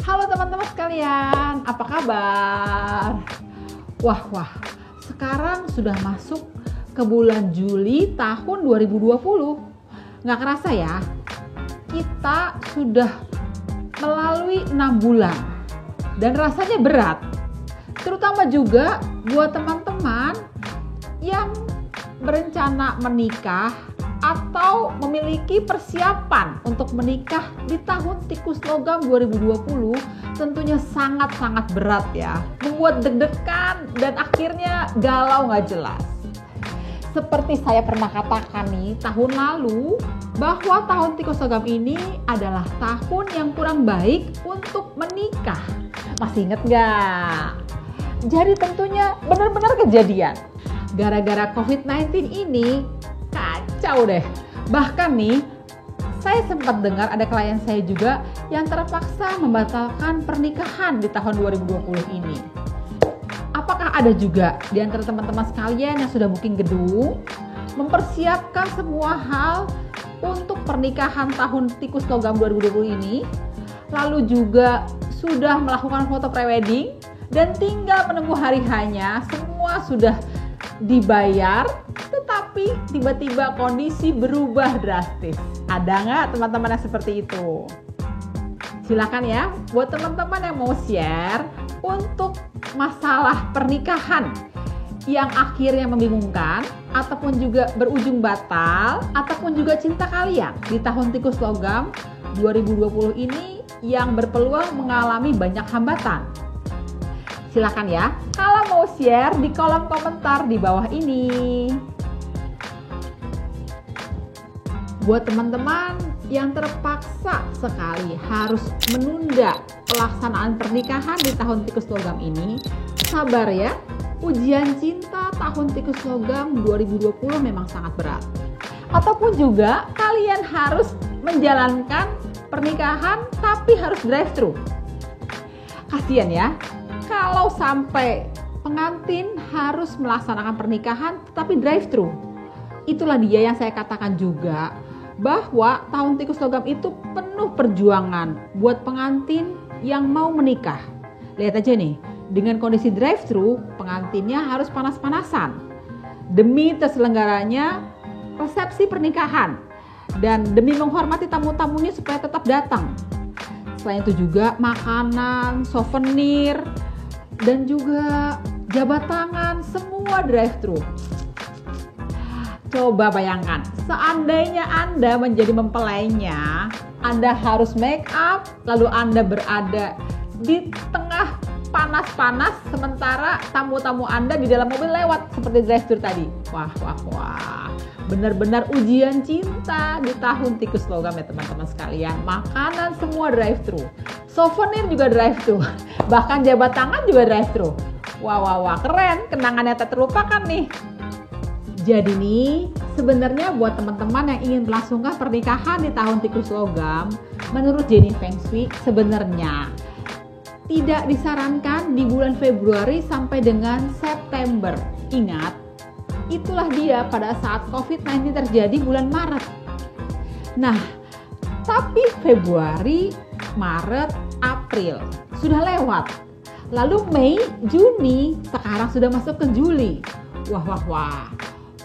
Halo teman-teman sekalian, apa kabar? Wah, sekarang sudah masuk ke bulan Juli tahun 2020. Nggak kerasa ya, kita sudah melalui 6 bulan dan rasanya berat. Terutama juga buat teman-teman yang berencana menikah atau memiliki persiapan untuk menikah di tahun tikus logam 2020, tentunya sangat-sangat berat ya, membuat deg-degan dan akhirnya galau nggak jelas. Seperti saya pernah katakan nih tahun lalu, bahwa tahun tikus logam ini adalah tahun yang kurang baik untuk menikah. Masih inget nggak? Jadi tentunya benar-benar kejadian. Gara-gara COVID-19 ini kacau deh. Bahkan nih, saya sempat dengar ada klien saya juga yang terpaksa membatalkan pernikahan di tahun 2020 ini. Apakah ada juga di antara teman-teman sekalian yang sudah booking gedung, mempersiapkan semua hal untuk pernikahan tahun tikus logam 2020 ini, lalu juga sudah melakukan foto prewedding dan tinggal menunggu hari hanya, semua sudah dibayar, tetapi tiba-tiba kondisi berubah drastis. Ada nggak teman-teman yang seperti itu? Silakan ya, buat teman-teman yang mau share untuk masalah pernikahan yang akhirnya membingungkan, ataupun juga berujung batal, ataupun juga cinta kalian di tahun tikus logam 2020 ini yang berpeluang mengalami banyak hambatan. Silakan ya, kalau mau share di kolom komentar di bawah ini. Buat teman-teman yang terpaksa sekali harus menunda pelaksanaan pernikahan di tahun tikus logam ini, sabar ya. Ujian cinta tahun tikus logam 2020 memang sangat berat. Ataupun juga kalian harus menjalankan pernikahan tapi harus drive-thru. Kasian ya, kalau sampai pengantin harus melaksanakan pernikahan tetapi drive-thru. Itulah dia yang saya katakan juga, bahwa tahun tikus logam itu penuh perjuangan buat pengantin yang mau menikah. Lihat aja nih, dengan kondisi drive-thru, pengantinnya harus panas-panasan demi terselenggaranya resepsi pernikahan dan demi menghormati tamu-tamunya supaya tetap datang. Selain itu juga makanan, souvenir, dan juga jabat tangan, semua drive-thru. Coba bayangkan, seandainya Anda menjadi mempelainya, Anda harus make up, lalu Anda berada di tengah panas-panas, sementara tamu-tamu Anda di dalam mobil lewat seperti drive-thru tadi. Wah. Benar-benar ujian cinta di tahun tikus logam ya teman-teman sekalian. Makanan semua drive-thru, souvenir juga drive-thru, bahkan jabat tangan juga drive-thru. Wah, keren, kenangannya tak terlupakan nih. Jadi nih, sebenarnya buat teman-teman yang ingin melangsungkan pernikahan di tahun tikus logam, menurut Jenny Feng Shui sebenarnya tidak disarankan di bulan Februari sampai dengan September. Ingat, itulah dia pada saat COVID-19 terjadi bulan Maret. Nah, tapi Februari, Maret, April sudah lewat. Lalu Mei, Juni, sekarang sudah masuk ke Juli. Wah.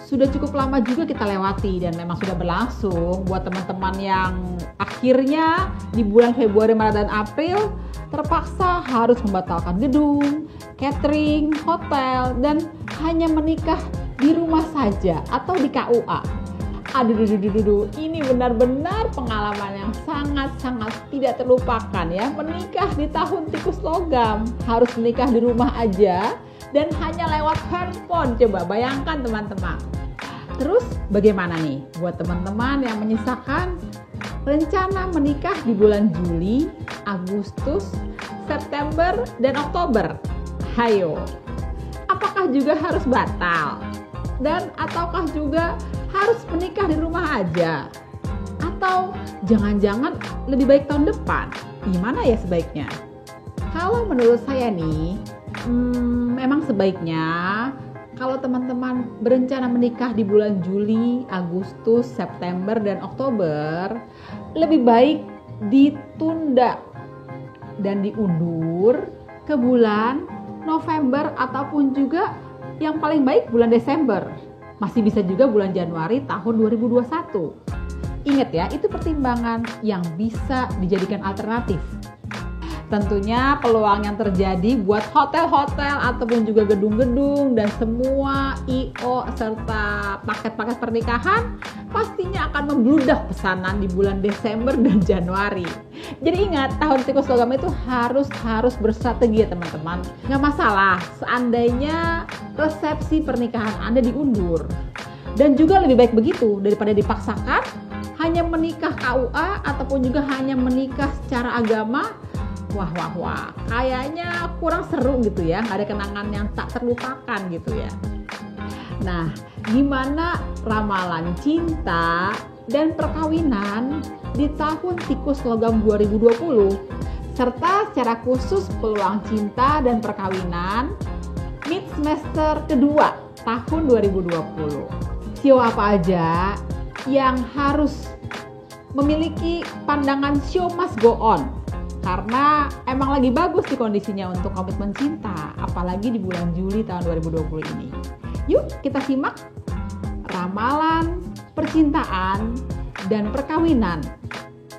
Sudah cukup lama juga kita lewati dan memang sudah berlangsung buat teman-teman yang akhirnya di bulan Februari, Maret, dan April terpaksa harus membatalkan gedung, catering, hotel, dan hanya menikah di rumah saja atau di KUA. Aduh, ini benar-benar pengalaman yang sangat-sangat tidak terlupakan ya. Menikah di tahun tikus logam, harus menikah di rumah aja dan hanya lewat handphone. Coba bayangkan teman-teman. Terus bagaimana nih buat teman-teman yang menyisakan rencana menikah di bulan Juli, Agustus, September, dan Oktober? Hayo, apakah juga harus batal? Dan ataukah juga harus menikah di rumah aja? Atau jangan-jangan lebih baik tahun depan? Gimana ya sebaiknya? Kalau menurut saya nih, memang sebaiknya kalau teman-teman berencana menikah di bulan Juli, Agustus, September, dan Oktober, lebih baik ditunda dan diundur ke bulan November ataupun juga yang paling baik bulan Desember. Masih bisa juga bulan Januari tahun 2021. Ingat ya, itu pertimbangan yang bisa dijadikan alternatif. Tentunya peluang yang terjadi buat hotel-hotel ataupun juga gedung-gedung dan semua I.O. serta paket-paket pernikahan pastinya akan membludak pesanan di bulan Desember dan Januari. Jadi ingat, tahun tikus logam itu harus berstrategi ya teman-teman. Nggak masalah seandainya resepsi pernikahan Anda diundur. Dan juga lebih baik begitu daripada dipaksakan hanya menikah KUA ataupun juga hanya menikah secara agama. Wah, kayaknya kurang seru gitu ya, nggak ada kenangan yang tak terlupakan gitu ya. Nah, gimana ramalan cinta dan perkawinan di tahun tikus logam 2020? Serta secara khusus peluang cinta dan perkawinan mid semester kedua tahun 2020. Sio apa aja yang harus memiliki pandangan show must go on? Karena emang lagi bagus di kondisinya untuk komitmen cinta, apalagi di bulan Juli tahun 2020 ini. Yuk kita simak ramalan percintaan dan perkawinan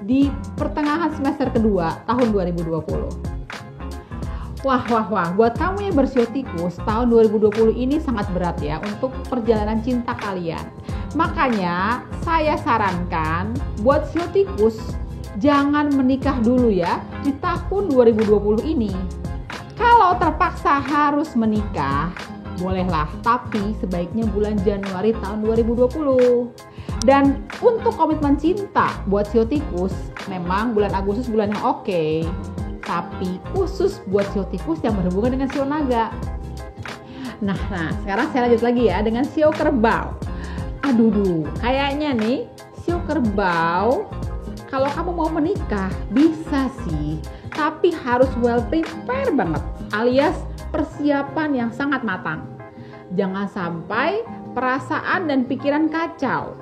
di pertengahan semester kedua tahun 2020. Wah, buat kamu yang bersio tikus, tahun 2020 ini sangat berat ya untuk perjalanan cinta kalian. Makanya saya sarankan buat sio tikus, jangan menikah dulu ya di tahun 2020 ini. Kalau terpaksa harus menikah, bolehlah, tapi sebaiknya bulan Januari tahun 2020. Dan untuk komitmen cinta buat sio tikus, memang bulan Agustus bulan yang oke. Tapi khusus buat sio tikus yang berhubungan dengan sio naga. Nah, sekarang saya lanjut lagi ya dengan sio kerbau. Aduh, kayaknya nih sio kerbau, kalau kamu mau menikah, bisa sih, tapi harus well prepare banget, alias persiapan yang sangat matang. Jangan sampai perasaan dan pikiran kacau,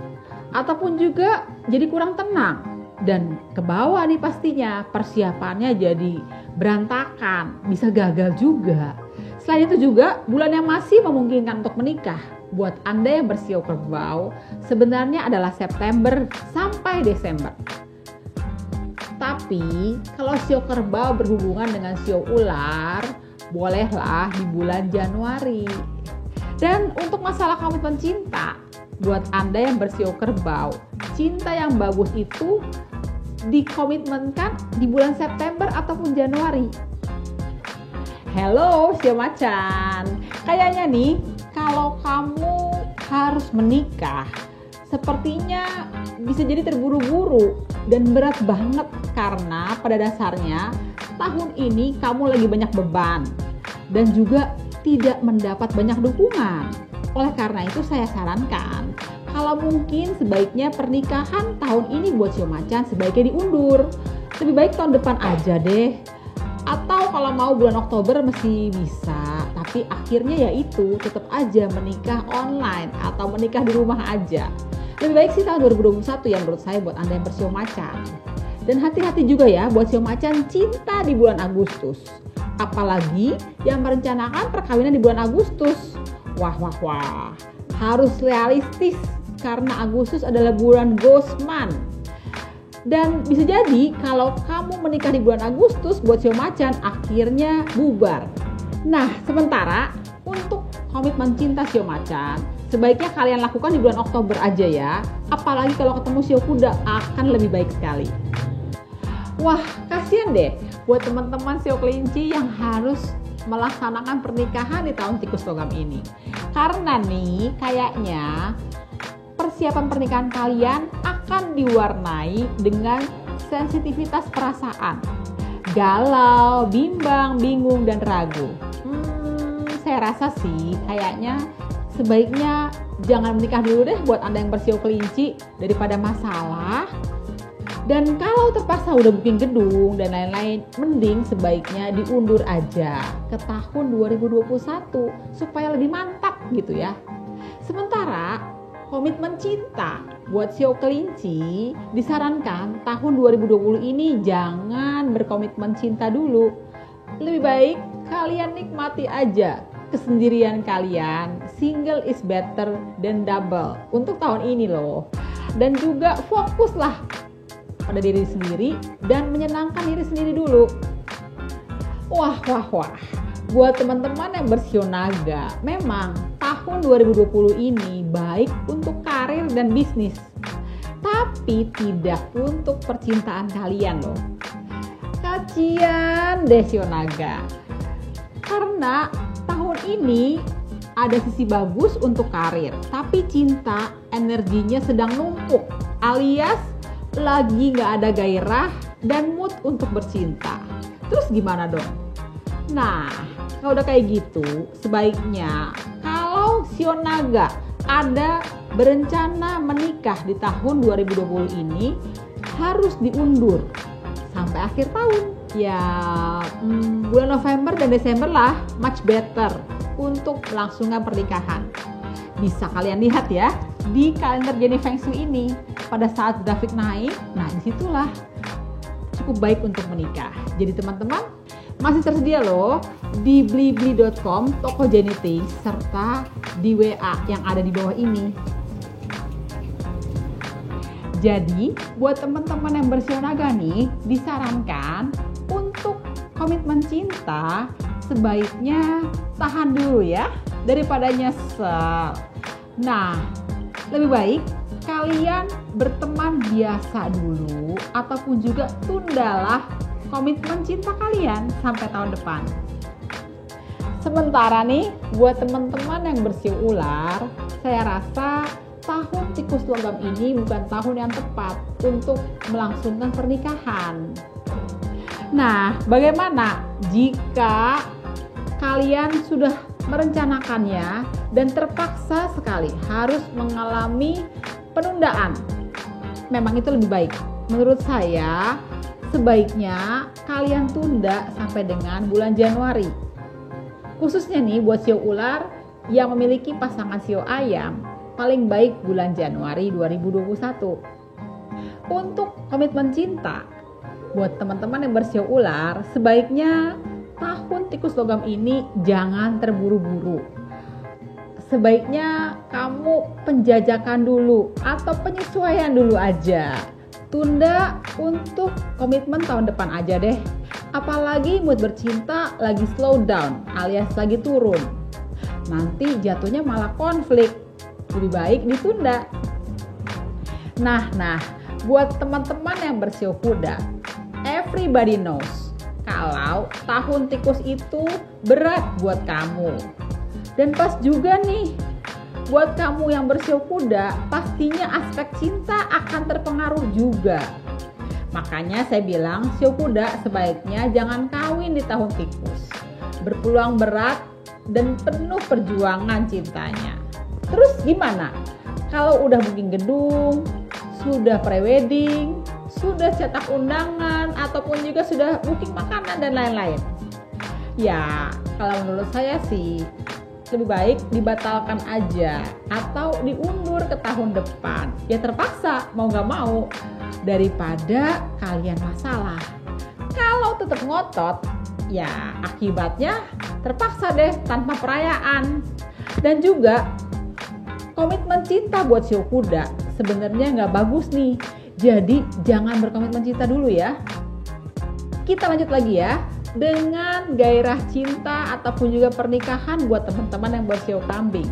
ataupun juga jadi kurang tenang, dan ke bawah nih pastinya, persiapannya jadi berantakan, bisa gagal juga. Selain itu juga, bulan yang masih memungkinkan untuk menikah, buat Anda yang bersio kerbau, sebenarnya adalah September sampai Desember. Tapi kalau sio kerbau berhubungan dengan sio ular, bolehlah di bulan Januari. Dan untuk masalah komitmen cinta, buat Anda yang bersio kerbau, cinta yang bagus itu dikomitmenkan di bulan September ataupun Januari. Hello sio macan, kayaknya nih kalau kamu harus menikah, sepertinya bisa jadi terburu-buru dan berat banget karena pada dasarnya tahun ini kamu lagi banyak beban dan juga tidak mendapat banyak dukungan. Oleh karena itu saya sarankan kalau mungkin sebaiknya pernikahan tahun ini buat sio macan sebaiknya diundur. Lebih baik tahun depan aja deh. Atau kalau mau bulan Oktober masih bisa, tapi akhirnya yaitu tetap aja menikah online atau menikah di rumah aja. Lebih baik sih tahun 2021 ya menurut saya buat Anda yang bersio macan. Dan hati-hati juga ya buat sio macan cinta di bulan Agustus. Apalagi yang merencanakan perkawinan di bulan Agustus. Wah. Harus realistis karena Agustus adalah bulan ghost month. Dan bisa jadi kalau kamu menikah di bulan Agustus buat sio macan akhirnya bubar. Nah, sementara untuk komitmen cinta sio macan, sebaiknya kalian lakukan di bulan Oktober aja ya. Apalagi kalau ketemu sio kuda akan lebih baik sekali. Wah, kasihan deh buat teman-teman sio kelinci yang harus melaksanakan pernikahan di tahun tikus logam ini. Karena nih kayaknya persiapan pernikahan kalian akan diwarnai dengan sensitivitas perasaan, galau, bimbang, bingung, dan ragu. Saya rasa sih kayaknya sebaiknya jangan menikah dulu deh buat Anda yang bersio kelinci daripada masalah. Dan kalau terpaksa udah booking gedung dan lain-lain, mending sebaiknya diundur aja ke tahun 2021 supaya lebih mantap gitu ya. Sementara komitmen cinta buat sio kelinci disarankan tahun 2020 ini jangan berkomitmen cinta dulu. Lebih baik kalian nikmati aja kesendirian kalian. Single is better than double untuk tahun ini loh. Dan juga fokuslah pada diri sendiri dan menyenangkan diri sendiri dulu. Wah. Buat teman-teman yang bersio naga, memang tahun 2020 ini baik untuk karir dan bisnis. Tapi tidak untuk percintaan kalian loh. Kasian deh sio naga. Karena tahun ini ada sisi bagus untuk karir, tapi cinta energinya sedang numpuk, alias lagi gak ada gairah dan mood untuk bercinta. Terus gimana dong? Nah, kalau udah kayak gitu, sebaiknya kalau sio naga ada berencana menikah di tahun 2020 ini harus diundur sampai akhir tahun. Ya, bulan November dan Desember lah, much better untuk melangsungkan pernikahan. Bisa kalian lihat ya di kalender Jenny Feng Shui ini. Pada saat grafik naik, nah disitulah cukup baik untuk menikah. Jadi teman-teman masih tersedia loh di blibli.com, toko Jenny Things, serta di WA yang ada di bawah ini. Jadi buat teman-teman yang bersio naga nih, disarankan untuk komitmen cinta sebaiknya tahan dulu ya daripada nyesel. Nah, lebih baik kalian berteman biasa dulu ataupun juga tundalah komitmen cinta kalian sampai tahun depan. Sementara nih buat teman-teman yang bersio ular, saya rasa tahun tikus logam ini bukan tahun yang tepat untuk melangsungkan pernikahan. Nah, bagaimana jika kalian sudah merencanakannya dan terpaksa sekali harus mengalami penundaan? Memang itu lebih baik. Menurut saya, sebaiknya kalian tunda sampai dengan bulan Januari. Khususnya nih buat sio ular yang memiliki pasangan sio ayam, paling baik bulan Januari 2021. Untuk komitmen cinta, buat teman-teman yang bersio ular, sebaiknya tahun tikus logam ini jangan terburu-buru. Sebaiknya kamu penjajakan dulu atau penyesuaian dulu aja. Tunda untuk komitmen tahun depan aja deh. Apalagi mood bercinta lagi slow down alias lagi turun. Nanti jatuhnya malah konflik. Lebih baik ditunda. Nah, buat teman-teman yang bersio kuda, everybody knows kalau tahun tikus itu berat buat kamu. Dan pas juga nih, buat kamu yang bersio kuda, pastinya aspek cinta akan terpengaruh juga. Makanya saya bilang sio kuda sebaiknya jangan kawin di tahun tikus. Berpeluang berat dan penuh perjuangan cintanya. Terus gimana? Kalau udah booking gedung, sudah pre-wedding, sudah cetak undangan, ataupun juga sudah booking makanan dan lain-lain. Ya, kalau menurut saya sih lebih baik dibatalkan aja atau diundur ke tahun depan. Ya terpaksa, mau gak mau, daripada kalian masalah. Kalau tetap ngotot, ya akibatnya terpaksa deh tanpa perayaan. Dan juga komitmen cinta buat sio kuda sebenarnya gak bagus nih. Jadi jangan berkomitmen cinta dulu ya. Kita lanjut lagi ya dengan gairah cinta ataupun juga pernikahan buat teman-teman yang bersio kambing.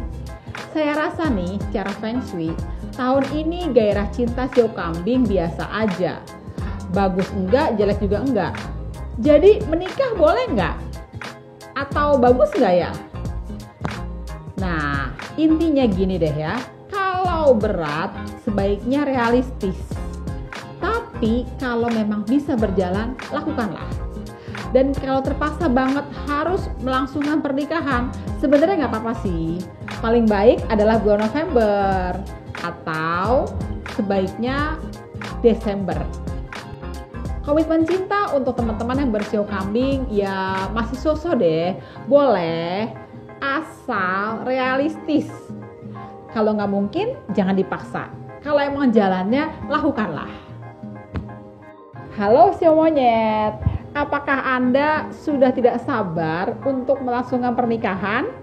Saya rasa nih secara Feng Shui tahun ini gairah cinta sio kambing biasa aja. Bagus enggak, jelek juga enggak. Jadi menikah boleh enggak? Atau bagus enggak ya? Nah, intinya gini deh ya. Kalau Kalau berat, sebaiknya realistis. Tapi kalau memang bisa berjalan, lakukanlah. Dan kalau terpaksa banget harus melangsungkan pernikahan, sebenarnya nggak apa-apa sih. Paling baik adalah bulan November atau sebaiknya Desember. Komitmen cinta untuk teman-teman yang bersio kambing ya masih so-so deh. Boleh, asal realistis. Kalau nggak mungkin, jangan dipaksa. Kalau emang jalannya, lakukanlah. Halo sio monyet, apakah Anda sudah tidak sabar untuk melangsungkan pernikahan?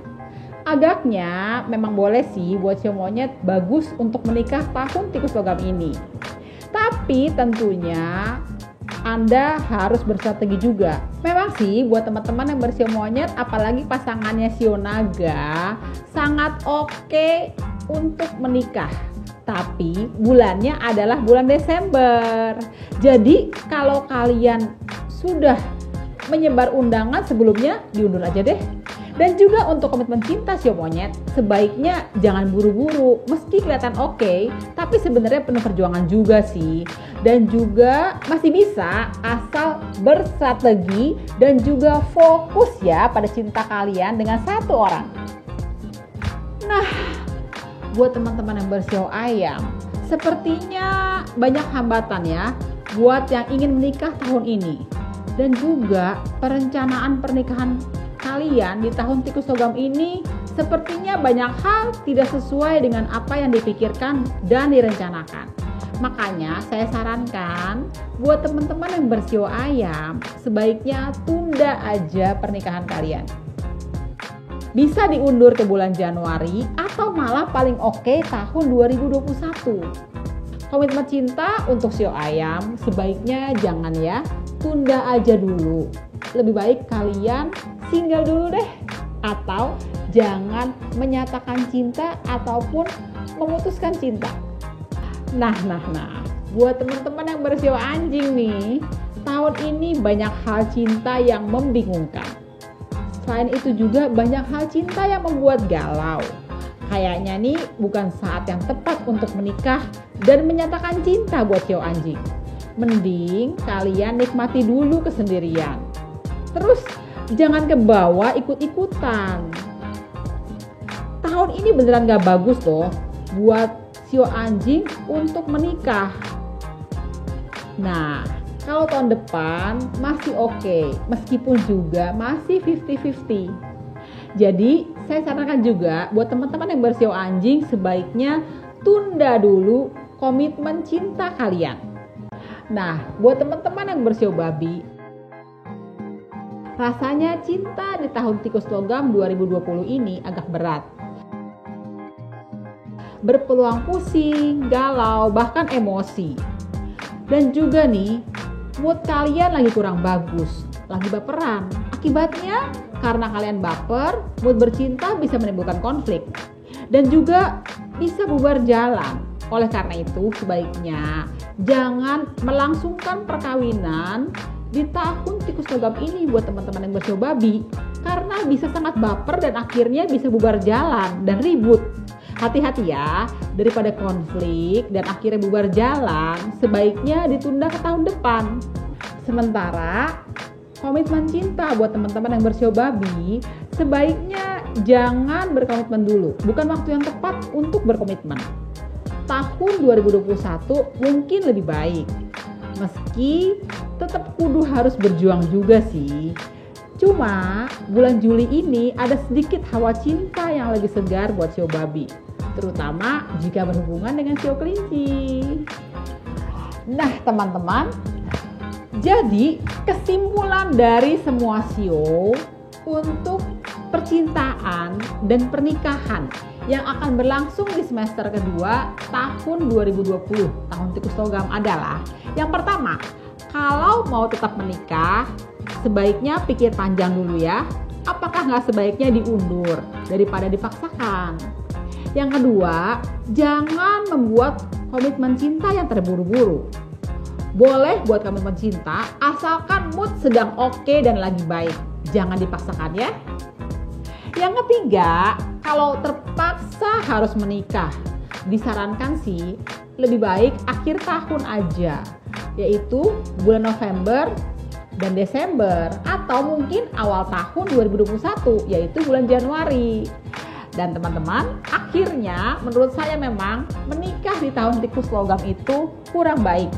Agaknya memang boleh sih buat sio monyet bagus untuk menikah tahun tikus logam ini. Tapi tentunya Anda harus berstrategi juga. Memang sih buat teman-teman yang bersio monyet, apalagi pasangannya sio naga, sangat oke untuk menikah. Tapi bulannya adalah bulan Desember. Jadi kalau kalian sudah menyebar undangan sebelumnya, diundur aja deh. Dan juga untuk komitmen cinta sio monyet, sebaiknya jangan buru-buru. Meski kelihatan oke, tapi sebenarnya penuh perjuangan juga sih. Dan juga masih bisa asal berstrategi dan juga fokus ya pada cinta kalian dengan satu orang. Nah, buat teman-teman yang bersio ayam, sepertinya banyak hambatan ya buat yang ingin menikah tahun ini. Dan juga perencanaan pernikahan kalian di tahun tikus logam ini sepertinya banyak hal tidak sesuai dengan apa yang dipikirkan dan direncanakan. Makanya saya sarankan buat teman-teman yang bersio ayam, sebaiknya tunda aja pernikahan kalian. Bisa diundur ke bulan Januari atau malah paling oke tahun 2021. Komitmen cinta untuk sio ayam sebaiknya jangan ya, tunda aja dulu. Lebih baik kalian single dulu deh, atau jangan menyatakan cinta ataupun memutuskan cinta. Nah, buat teman-teman yang bersio anjing nih, tahun ini banyak hal cinta yang membingungkan. Selain itu juga banyak hal cinta yang membuat galau. Kayaknya nih bukan saat yang tepat untuk menikah dan menyatakan cinta buat sio anjing. Mending kalian nikmati dulu kesendirian. Terus jangan kebawa ikut-ikutan. Tahun ini beneran gak bagus loh buat sio anjing untuk menikah. Nah, kalau tahun depan masih oke, meskipun juga masih 50-50. Jadi saya sarankan juga buat teman-teman yang bersio anjing sebaiknya tunda dulu komitmen cinta kalian. Nah, buat teman-teman yang bersio babi, rasanya cinta di tahun tikus logam 2020 ini agak berat. Berpeluang pusing, galau, bahkan emosi. Dan juga nih, mood kalian lagi kurang bagus, lagi baperan. Akibatnya, karena kalian baper, mood bercinta bisa menimbulkan konflik. Dan juga bisa bubar jalan. Oleh karena itu, sebaiknya jangan melangsungkan perkawinan di tahun tikus logam ini buat teman-teman yang bersio babi. Karena bisa sangat baper dan akhirnya bisa bubar jalan dan ribut. Hati-hati ya, daripada konflik dan akhirnya bubar jalan, sebaiknya ditunda ke tahun depan. Sementara komitmen cinta buat teman-teman yang bersio babi, sebaiknya jangan berkomitmen dulu. Bukan waktu yang tepat untuk berkomitmen. Tahun 2021 mungkin lebih baik. Meski tetap kudu harus berjuang juga sih. Cuma bulan Juli ini ada sedikit hawa cinta yang lagi segar buat sio babi. Terutama jika berhubungan dengan sio kelinci. Nah teman-teman, jadi kesimpulan dari semua sio untuk percintaan dan pernikahan yang akan berlangsung di semester kedua tahun 2020, tahun tikus logam adalah yang pertama, kalau mau tetap menikah, sebaiknya pikir panjang dulu ya, apakah nggak sebaiknya diundur daripada dipaksakan. Yang kedua, jangan membuat komitmen cinta yang terburu-buru. Boleh buat komitmen cinta, asalkan mood sedang oke dan lagi baik. Jangan dipaksakan ya. Yang ketiga, kalau terpaksa harus menikah, disarankan sih lebih baik akhir tahun aja, yaitu bulan November dan Desember, atau mungkin awal tahun 2021 yaitu bulan Januari. Dan teman-teman, akhirnya menurut saya memang menikah di tahun tikus logam itu kurang baik.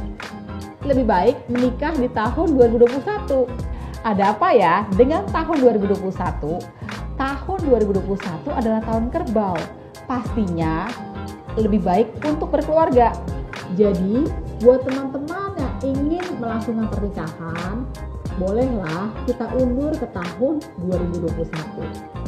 Lebih baik menikah di tahun 2021. Ada apa ya dengan tahun 2021? Tahun 2021 adalah tahun kerbau. Pastinya lebih baik untuk berkeluarga. Jadi, buat teman-teman yang ingin melangsungkan pernikahan, bolehlah kita undur ke tahun 2021.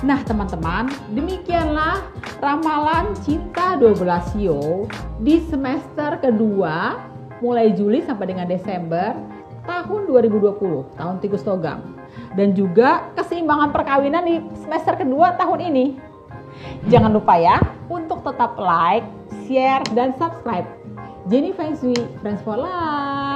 Nah teman-teman, demikianlah ramalan Cinta 12 Sio di semester kedua mulai Juli sampai dengan Desember tahun 2020, tahun tikus logam. Dan juga keseimbangan perkawinan di semester kedua tahun ini. Jangan lupa ya untuk tetap like, share, dan subscribe. Jenny Feng Shui, Friends for Life.